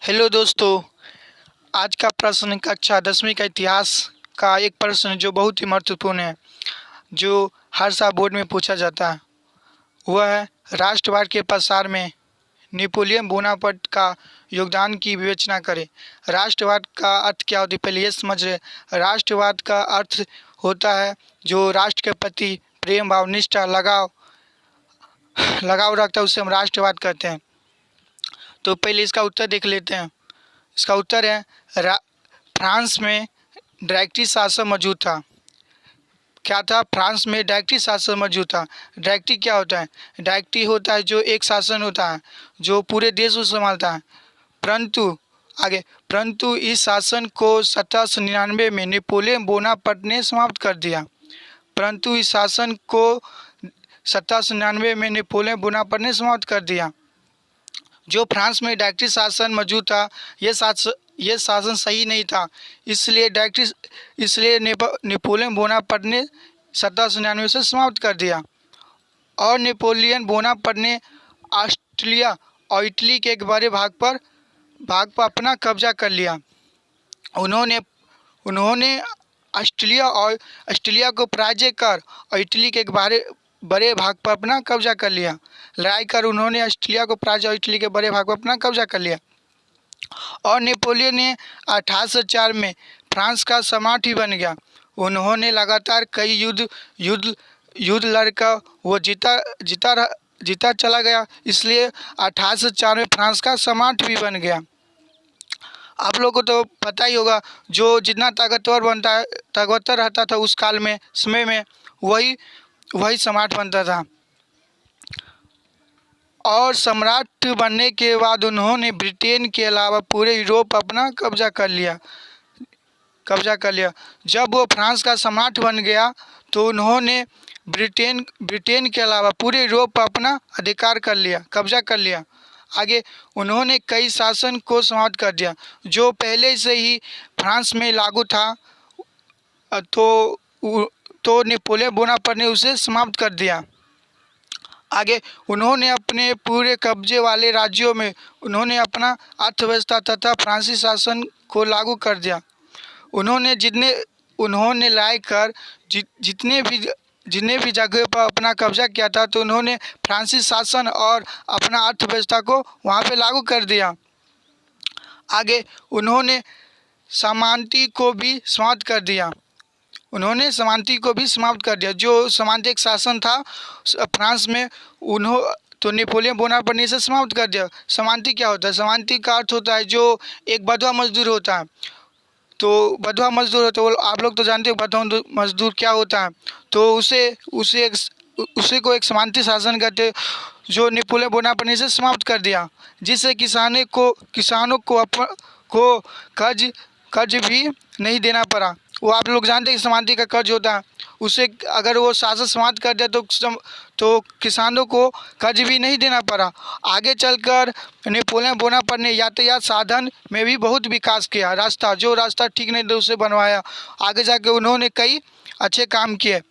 Hello दोस्तों। आज का प्रश्न कक्षा 10वीं का इतिहास का एक प्रश्न जो बहुत ही महत्वपूर्ण है, जो हर साल बोर्ड में पूछा जाता है। वह है राष्ट्रवाद के प्रसार में नेपोलियन बोनापार्ट का योगदान की विवेचना करें। राष्ट्रवाद का अर्थ क्या होता है, पहले ये समझ रहे। राष्ट्रवाद का अर्थ होता है जो राष्ट्र के प्रति प्रेम भाव, निष्ठा, लगाव रखता है, उसे हम राष्ट्रवाद कहते हैं। तो पहले इसका उत्तर देख लेते हैं। इसका उत्तर है फ्रांस में डायरेक्टरी शासन मौजूद था। क्या था? फ्रांस में डायरेक्टरी शासन मौजूद था। डायरेक्टरी क्या होता है? डायरेक्टरी होता है जो एक शासन होता है जो पूरे देश को संभालता है। परंतु इस शासन को 1799 में नेपोलियन बोनापार्ट ने समाप्त कर दिया। परंतु इस शासन को 1799 में नेपोलियन बोनापार्ट ने समाप्त कर दिया। जो फ्रांस में डायरेक्टरी शासन मौजूद था, यह शासन सही नहीं था, इसलिए नेपोलियन बोनापार्ट ने 1799 से समाप्त कर दिया। और नेपोलियन बोनापार्ट ने ऑस्ट्रिया और इटली के एक बड़े भाग पर अपना कब्जा कर लिया। उन्होंने ऑस्ट्रिया को पराजय कर और इटली के एक बड़े भाग पर अपना कब्जा कर लिया। लड़ाई कर उन्होंने ऑस्ट्रिया को पराजय और इटली के बड़े भाग पर अपना कब्जा कर लिया। और नेपोलियन ने 1804 में फ्रांस का सम्राट ही बन गया। उन्होंने लगातार कई युद्ध लड़कर वो जीता चला गया, इसलिए 1804 में फ्रांस का सम्राट भी बन गया। आप लोगों को तो पता ही होगा, जो जितना ताकतवर रहता था उस समय में वही सम्राट बनता था। और सम्राट बनने के बाद उन्होंने ब्रिटेन के अलावा पूरे यूरोप अपना कब्जा कर लिया। जब वो फ्रांस का सम्राट बन गया तो उन्होंने ब्रिटेन के अलावा पूरे यूरोप पर अपना कब्जा कर लिया। आगे उन्होंने कई शासन को समाप्त कर दिया जो पहले से ही फ्रांस में लागू था, तो नेपोलियन बोनापार्ट ने उसे समाप्त कर दिया। आगे उन्होंने अपने पूरे कब्जे वाले राज्यों में उन्होंने अपना अर्थव्यवस्था तथा फ्रांसीसी शासन को लागू कर दिया। उन्होंने लाकर जितने भी जगह पर अपना कब्जा किया था, तो उन्होंने फ्रांसीसी शासन और अपना अर्थव्यवस्था को वहाँ पे लागू कर दिया। आगे उन्होंने सामंती को भी समाप्त कर दिया। जो सामंती एक शासन था फ्रांस में, तो नेपोलियन बोनापार्ट ने इसे समाप्त कर दिया। सामंती क्या होता है? सामंती का अर्थ होता है जो एक बंधुआ मजदूर होता है। तो बंधुआ मजदूर होता है, आप लोग तो जानते हो बंधुआ मजदूर क्या होता है। तो उसे को एक सामंती शासन कहते हैं, जो नेपोलियन बोनापार्ट ने इसे समाप्त कर दिया, जिससे किसानों को कर्ज भी नहीं देना पड़ा। वो आप लोग जानते हैं कि सामंती का कर्ज होता है, उसे अगर वो शासन समाप्त कर दिया तो किसानों को कर्ज भी नहीं देना पड़ा। आगे चलकर नेपोलियन बोनापार्ट ने यातायात साधन में भी बहुत विकास किया। जो रास्ता ठीक नहीं था उसे बनवाया। आगे जाके उन्होंने कई अच्छे काम किए।